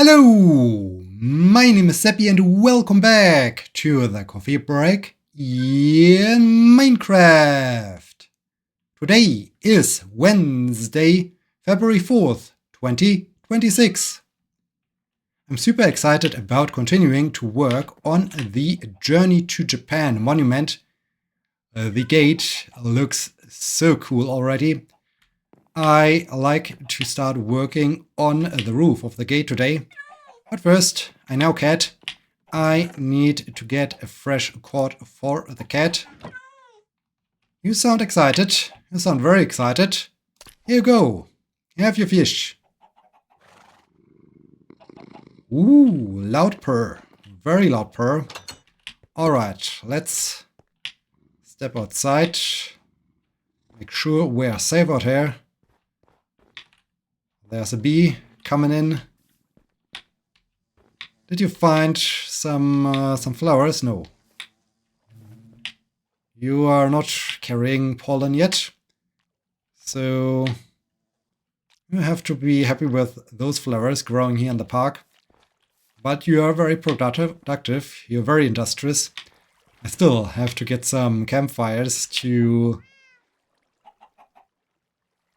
Hello, my name is Sebbi and welcome back to the coffee break in Minecraft. Today is Wednesday, February 4th, 2026. I'm super excited about continuing to work on the Journey to Japan monument. The gate looks so cool already. I like to start working on the roof of the gate today. But first, I know cat. I need to get a fresh cord for the cat. You sound excited. You sound very excited. Here you go. Have your fish. Ooh, loud purr. Very loud purr. Alright, let's step outside. Make sure we are safe out here. There's a bee coming in. Did you find some flowers? No. You are not carrying pollen yet. So you have to be happy with those flowers growing here in the park. But you are very productive. You're very industrious. I still have to get some campfires to...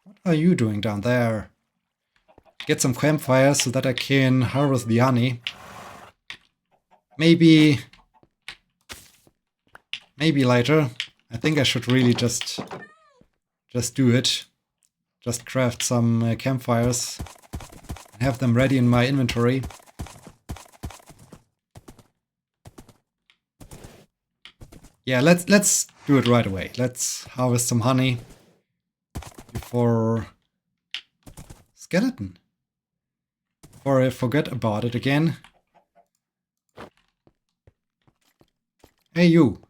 What are you doing down there? Get some campfires so that I can harvest the honey. Maybe later. I think I should really just do it. Just craft some campfires and have them ready in my inventory. Yeah, let's do it right away. Let's harvest some honey before skeleton. Before I forget about it again. Hey you.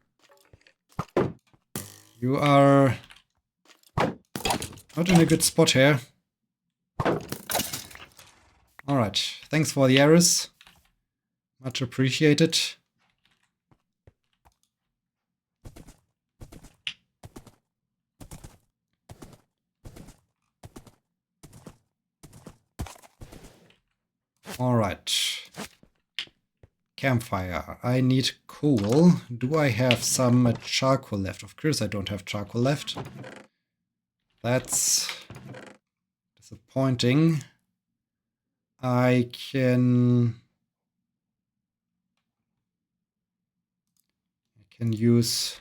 You are not in a good spot here. Alright, thanks for the arrows. Much appreciated. Alright. Campfire. I need coal. Do I have some charcoal left? Of course I don't have charcoal left. That's disappointing. I can use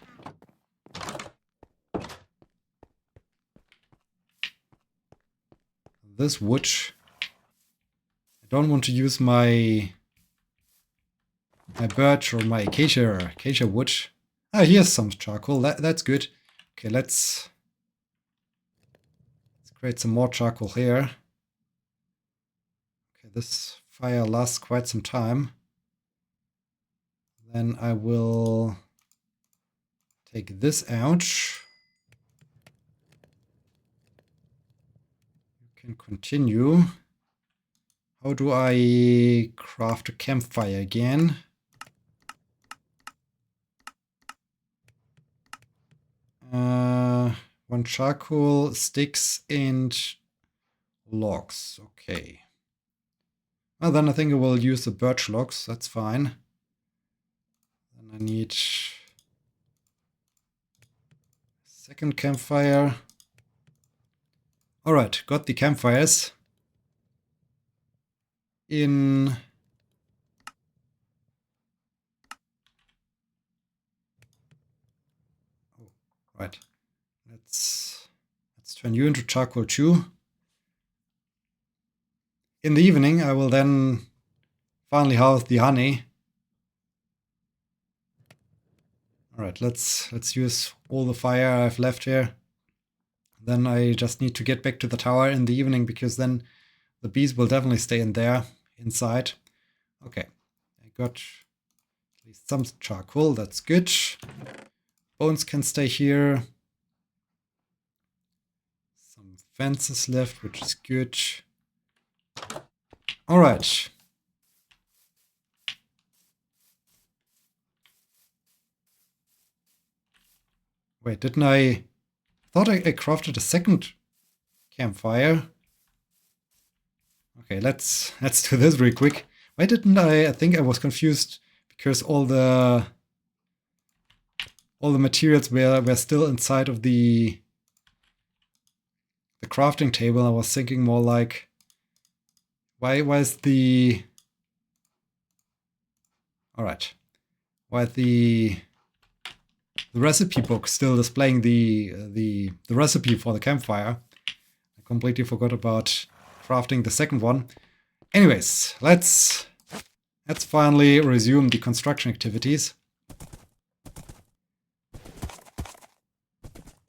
this wood. I don't want to use my birch or my acacia wood. Ah, here's some charcoal. That's good. Okay, let's create some more charcoal here. Okay, this fire lasts quite some time. Then I will take this out. You can continue. How do I craft a campfire again? One charcoal, sticks, and logs. Okay. Well, then I think I will use the birch logs. That's fine. Then I need second campfire. Alright, got the campfires. In... Oh, right. Let's turn you into charcoal too. In the evening, I will then finally harvest the honey. Alright, let's use all the fire I've left here. Then I just need to get back to the tower in the evening because then the bees will definitely stay in there, inside. Okay, I got at least some charcoal, that's good. Bones can stay here. Some fences left, which is good. Alright. Wait, didn't I thought I crafted a second campfire. Okay, let's do this real quick. Why didn't I think I was confused because all the materials were still inside of the crafting table. I was thinking more like, why is the why the recipe book still displaying the recipe for the campfire? I completely forgot about crafting the second one. Anyways, let's finally resume the construction activities.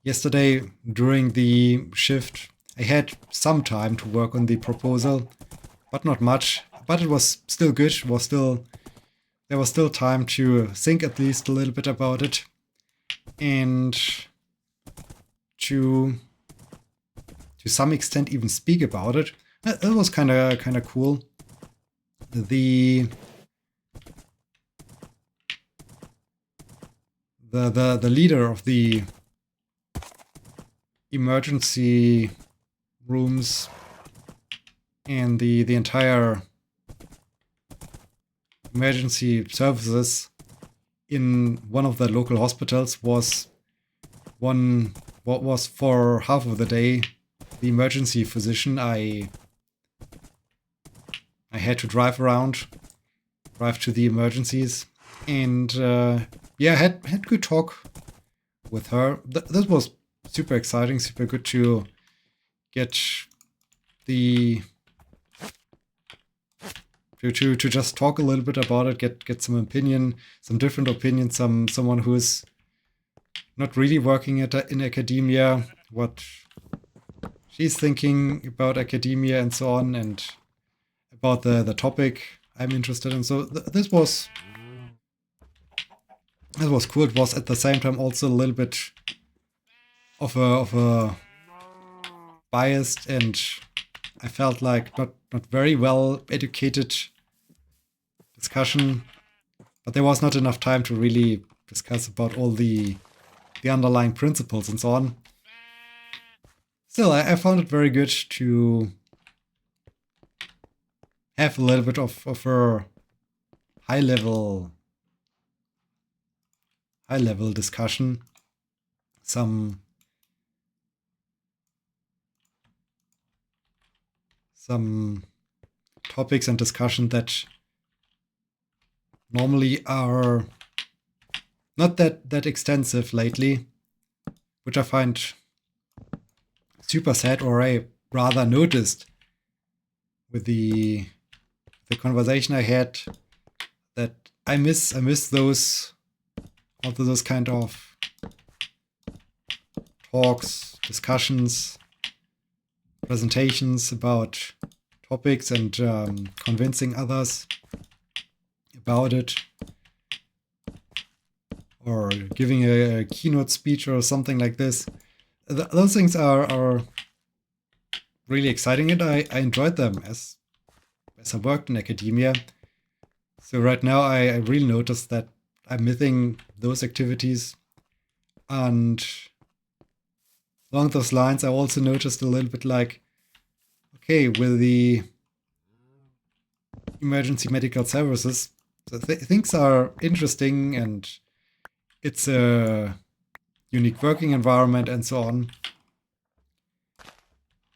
Yesterday, during the shift, I had some time to work on the proposal, but not much. But it was still good. There was still time to think at least a little bit about it, and to some extent even speak about it. It was kind of cool. The leader of the emergency rooms and the entire emergency services in one of the local hospitals was for half of the day the emergency physician. I had to drive to the emergencies, and yeah, had good talk with her. This was super exciting, super good to get the to just talk a little bit about it, get some different opinions, someone who's not really working in academia, what she's thinking about academia and so on, and about the topic I'm interested in. So this was cool. It was at the same time also a little bit of a biased, and I felt like not very well educated discussion, but there was not enough time to really discuss about all the underlying principles and so on. Still, I found it very good to have a little bit of a high level discussion, some topics and discussion that normally are not that extensive lately, which I find super sad, or I rather noticed with the conversation I had, that I miss those kind of talks, discussions, presentations about topics, and convincing others about it, or giving a keynote speech or something like this. Those things are really exciting, and I enjoyed them as I worked in academia. So right now I really noticed that I'm missing those activities. And along those lines, I also noticed a little bit like, okay, with the emergency medical services, things are interesting, and it's a unique working environment and so on.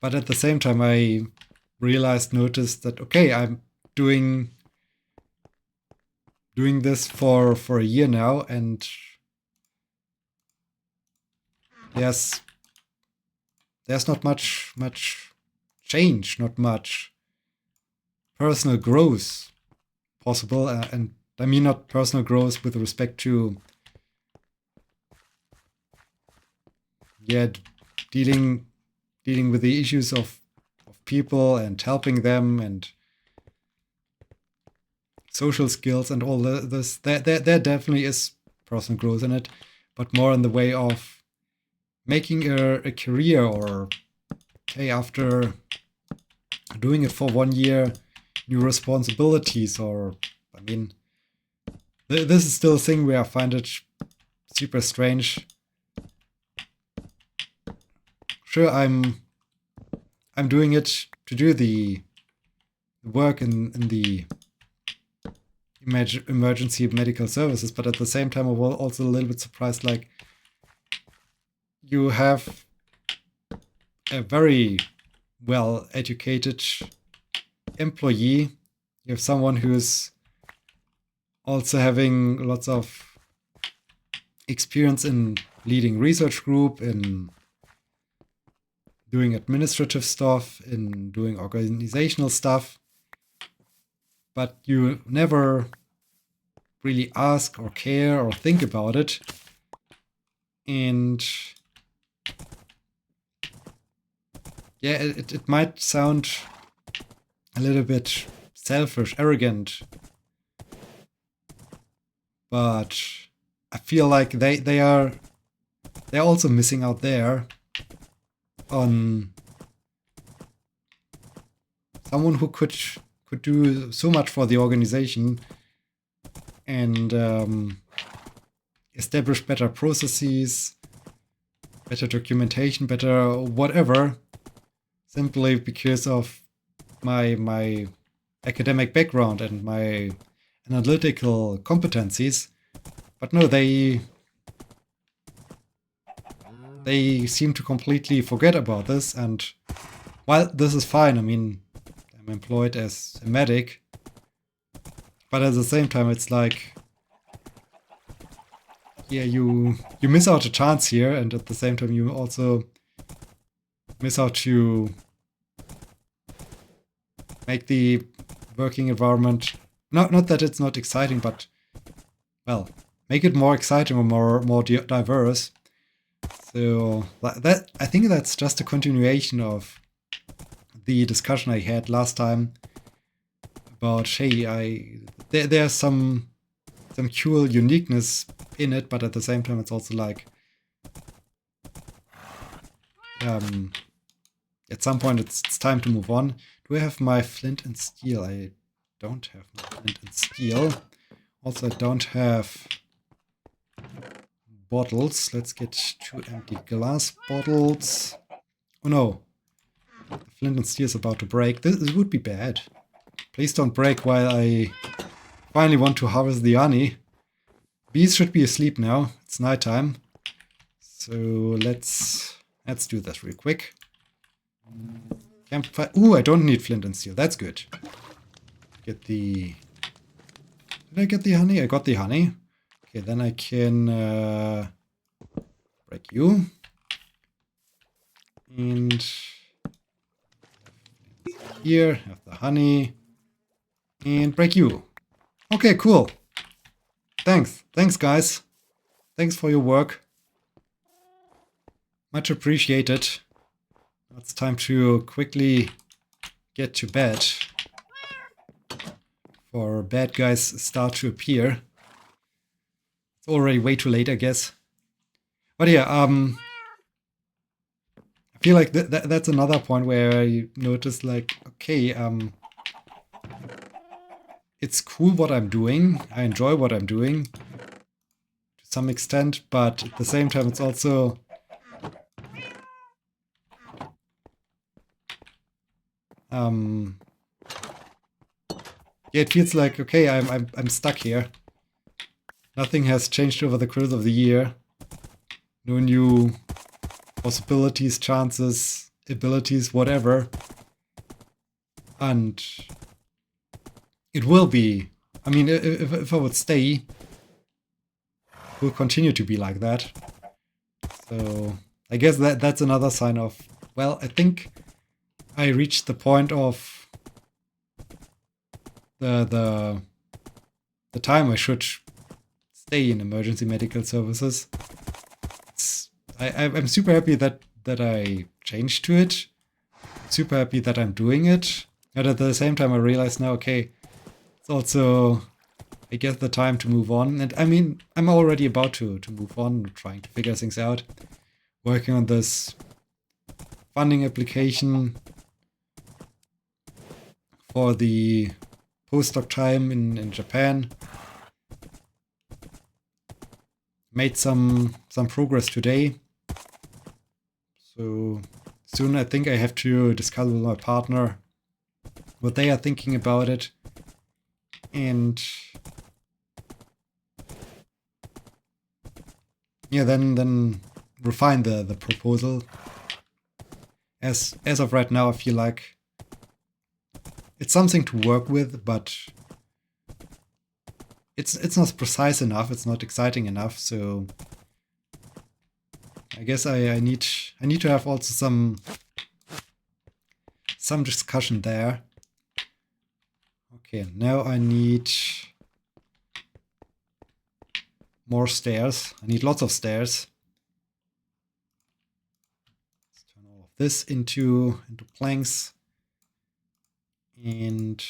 But at the same time, I noticed that, okay, I'm doing this for a year now, and there's not much change, not much personal growth possible, and I mean not personal growth with respect to dealing with the issues of people and helping them, and social skills and all this. There definitely is personal growth in it, but more in the way of making a career, or okay, after doing it for 1 year, new responsibilities, or I mean, this is still a thing where I find it super strange. Sure, I'm doing it to do the work in the emergency medical services, but at the same time I was also a little bit surprised, like, you have a very well educated employee, you have someone who's also having lots of experience in leading research group, in doing administrative stuff, in doing organizational stuff, but you never really ask or care or think about it. And yeah, it might sound a little bit selfish, arrogant, but I feel like they're also missing out there on someone who could do so much for the organization and establish better processes, better documentation, better whatever, simply because of my academic background and my analytical competencies. But no, they seem to completely forget about this. And while this is fine, I mean, I'm employed as a medic, but at the same time, it's like, yeah, you miss out a chance here, and at the same time, you also miss out to make the working environment, not that it's not exciting, but, well, make it more exciting or more diverse. So that I think that's just a continuation of the discussion I had last time about, hey, there's some cool uniqueness in it, but at the same time it's also like, at some point it's time to move on. Do I have my flint and steel? I don't have my flint and steel. Also, I don't have bottles. Let's get 2 empty glass bottles. Oh no. The flint and steel is about to break. This would be bad. Please don't break while I finally want to harvest the honey. Bees should be asleep now. It's nighttime. So let's do this real quick. Campfire. Ooh, I don't need flint and steel. That's good. Get the... Did I get the honey? I got the honey. Okay, then I can break you. And here, have the honey. And break you. Okay, cool. Thanks. Thanks, guys. Thanks for your work. Much appreciated. It's time to quickly get to bed. For bad guys start to appear. It's already way too late, I guess. But yeah, I feel like that's another point where you notice, like, okay, it's cool what I'm doing. I enjoy what I'm doing to some extent, but at the same time, it's also yeah, it feels like, okay, I'm stuck here. Nothing has changed over the course of the year. No new possibilities, chances, abilities, whatever. And it will be, I mean, if I would stay, it will continue to be like that. So I guess that's another sign of, well, I think I reached the point of the time I should stay in emergency medical services. I'm super happy that I changed to it. Super happy that I'm doing it. But at the same time, I realize now, okay, it's also, I guess, the time to move on. And I mean, I'm already about to move on, trying to figure things out. Working on this funding application for the postdoc time in Japan. Made some progress today. So soon I think I have to discuss with my partner what they are thinking about it, and yeah, then refine the proposal. As of right now, I feel like it's something to work with, but it's not precise enough. It's not exciting enough. So I guess I need to have also some discussion there. Okay, now I need more stairs. I need lots of stairs. Let's turn all of this into planks. And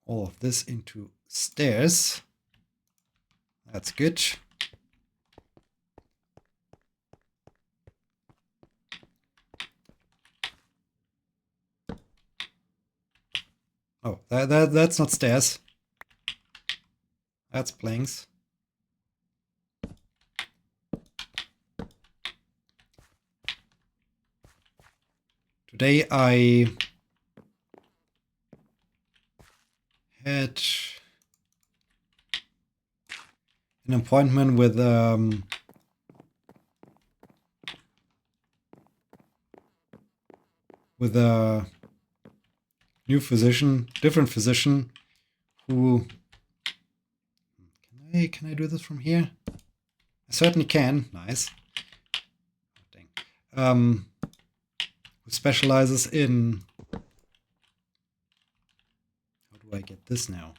all of this into stairs. That's good. Oh, that's not stairs. That's planks. Today I had an appointment with a new physician, different physician, who can I do this from here? I certainly can. Nice. Oh, dang. Who specializes in, how do I get this now?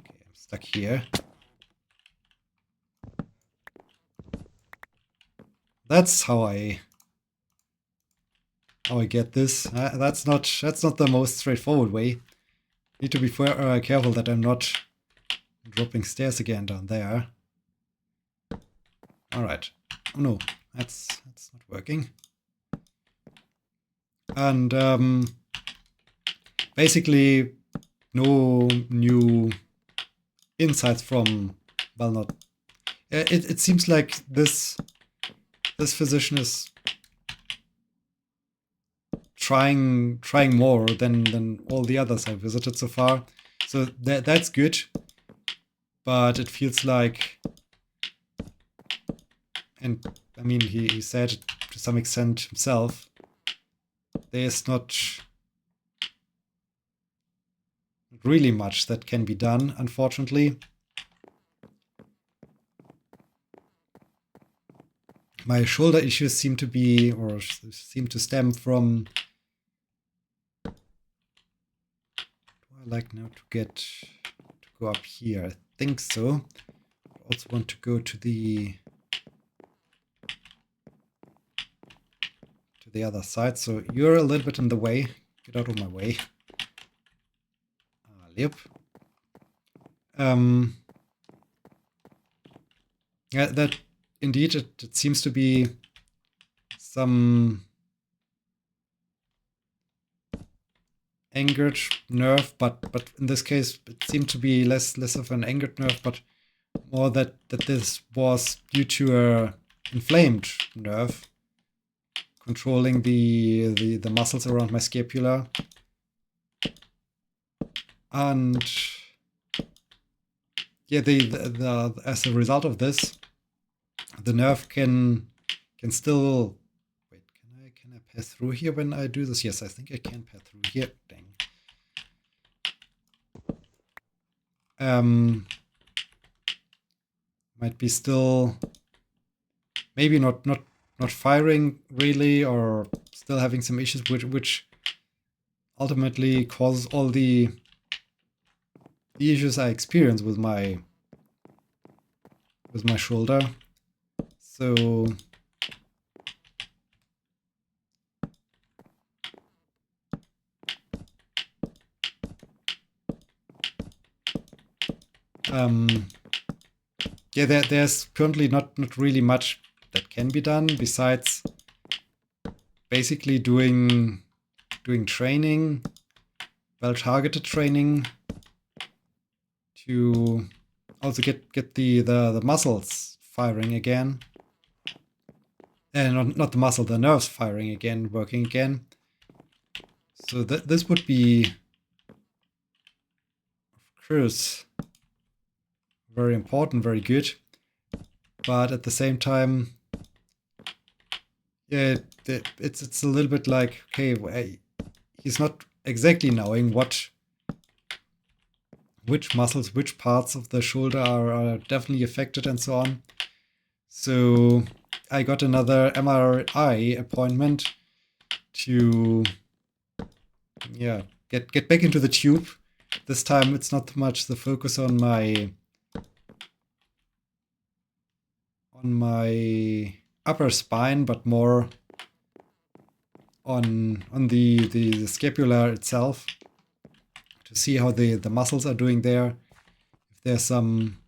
Okay, I'm stuck here. That's how I get this. That's not the most straightforward way. Need to be careful that I'm not dropping stairs again down there. All right. Oh no, that's not working. And basically, no new insights from, well, not. It seems like this physician is trying more than all the others I've visited so far. So that's good. But it feels like, and I mean, he said it to some extent himself, there's not really much that can be done, unfortunately. My shoulder issues seem to stem from, do I like now to go up here? I think so. I also want to go to the other side. So you're a little bit in the way. Get out of my way. Yep. Yeah, that indeed it seems to be some angered nerve, but in this case it seemed to be less of an angered nerve, but more that this was due to a inflamed nerve controlling the muscles around my scapula. And yeah, the as a result of this, the nerve can still, wait, can I pass through here when I do this? Yes, I think I can pass through here. Dang. Might be still, maybe not firing really, or still having some issues which ultimately cause all the issues I experience with my shoulder. So yeah, there's currently not really much that can be done besides basically doing training, well-targeted training, to also get the muscles firing again. And not the muscle, the nerves firing again, working again. So this would be, of course, very important, very good. But at the same time, yeah, it's a little bit like, okay, he's not exactly knowing which muscles, which parts of the shoulder are definitely affected and so on. So I got another MRI appointment to, yeah, get back into the tube. This time it's not much the focus on my upper spine, but more on the scapula itself, to see how the muscles are doing there. If there's some,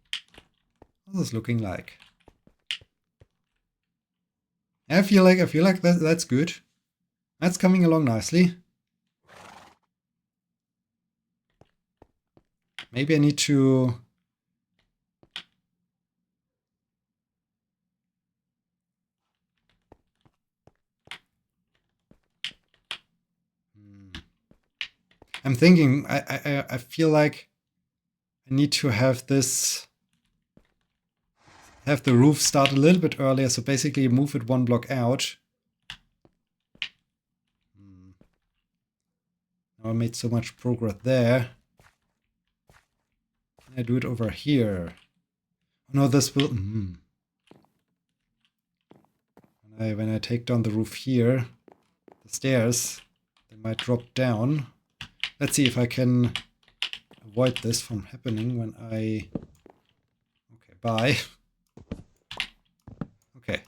what's this looking like? I feel like that's good. That's coming along nicely. Maybe I need to I'm thinking I feel like I need to have the roof start a little bit earlier, so basically move it one block out. Now I made so much progress there. Can I do it over here? Oh, no, this will... When I take down the roof here, the stairs, they might drop down. Let's see if I can avoid this from happening when I... Okay, bye. Okay.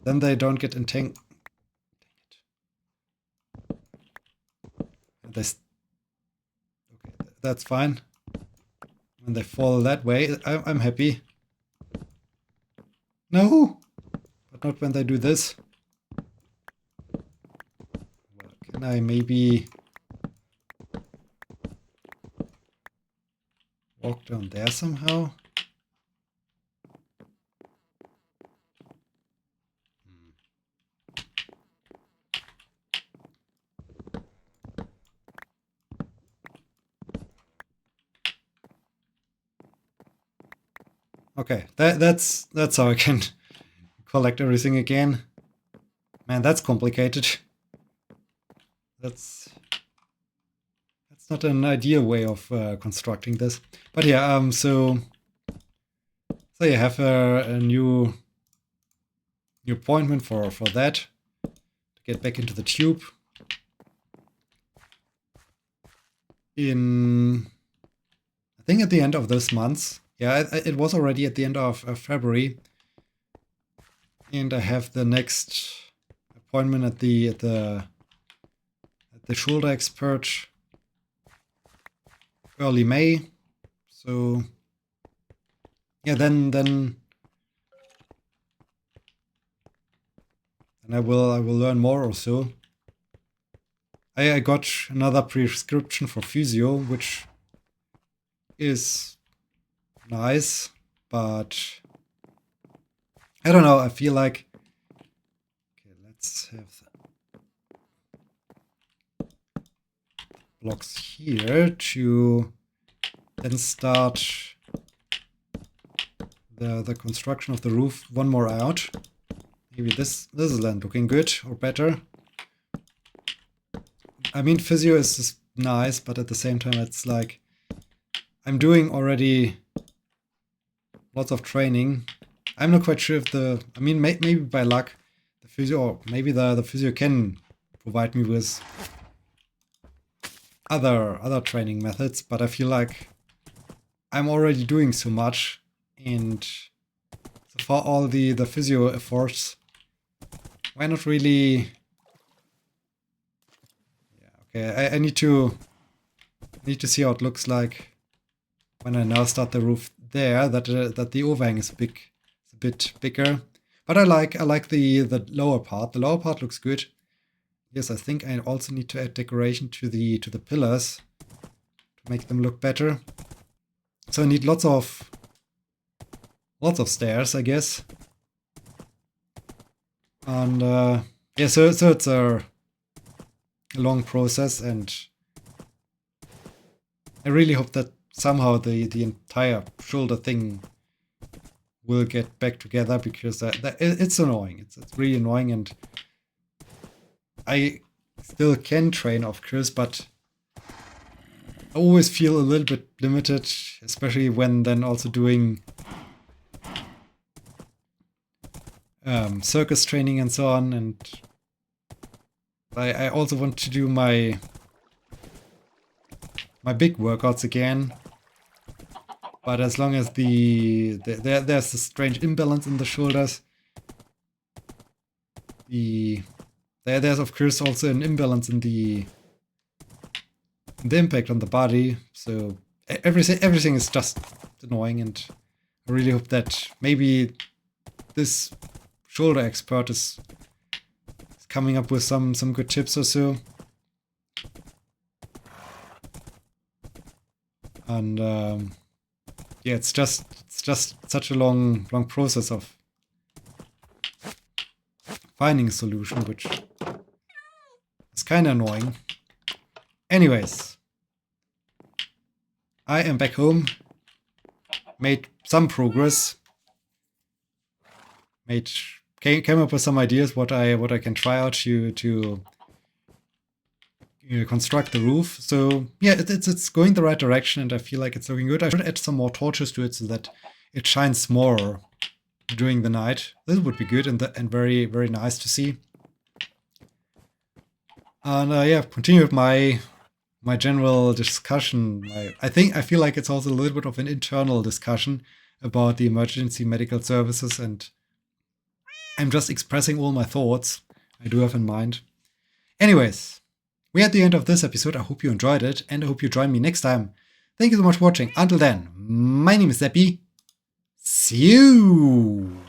Then they don't get entangled. Okay, that's fine. When they fall that way, I'm happy. No! But not when they do this. Well, can I maybe walk down there somehow? Okay, that's how I can collect everything again. Man, that's complicated. That's not an ideal way of constructing this. But yeah, so you have a new appointment for that, to get back into the tube. I think at the end of this month. Yeah, it was already at the end of February. And I have the next appointment at the shoulder expert early May. So yeah, then I will learn more or so. I got another prescription for physio, which is nice, but I don't know, I feel like, okay, let's have blocks here to then start the construction of the roof one more out. Maybe this is then looking good or better. I mean, physio is nice, but at the same time it's like I'm doing already lots of training. I'm not quite sure if I mean, maybe by luck, the physio, or maybe the physio can provide me with other training methods, but I feel like I'm already doing so much, and so for all the physio efforts, why not really... Yeah, okay, I need to see how it looks like when I now start the roof there, that the overhang is a bit bigger. But I like the lower part. The lower part looks good. Yes, I think I also need to add decoration to the pillars to make them look better. So I need lots of lots of stairs, I guess. And yeah, so it's a long process, and I really hope that somehow the entire shoulder thing will get back together, because it's annoying. It's really annoying, and I still can train, of course, but I always feel a little bit limited, especially when then also doing circus training and so on. And I also want to do my big workouts again. But as long as there's a strange imbalance in the shoulders, there's of course also an imbalance in the impact on the body. So everything is just annoying, and I really hope that maybe this shoulder expert is coming up with some good tips or so. And yeah, it's just such a long process of finding a solution, which is kind of annoying. Anyways, I am back home. Made some progress. Came up with some ideas what I can try out to construct the roof. So yeah, it's going the right direction, and I feel like it's looking good. I should add some more torches to it so that it shines more during the night. This would be good and very, very nice to see. And yeah, continue with my general discussion. I feel like it's also a little bit of an internal discussion about the emergency medical services, and I'm just expressing all my thoughts I do have in mind. Anyways, we're at the end of this episode. I hope you enjoyed it, and I hope you join me next time. Thank you so much for watching. Until then, my name is Sebbi. See you!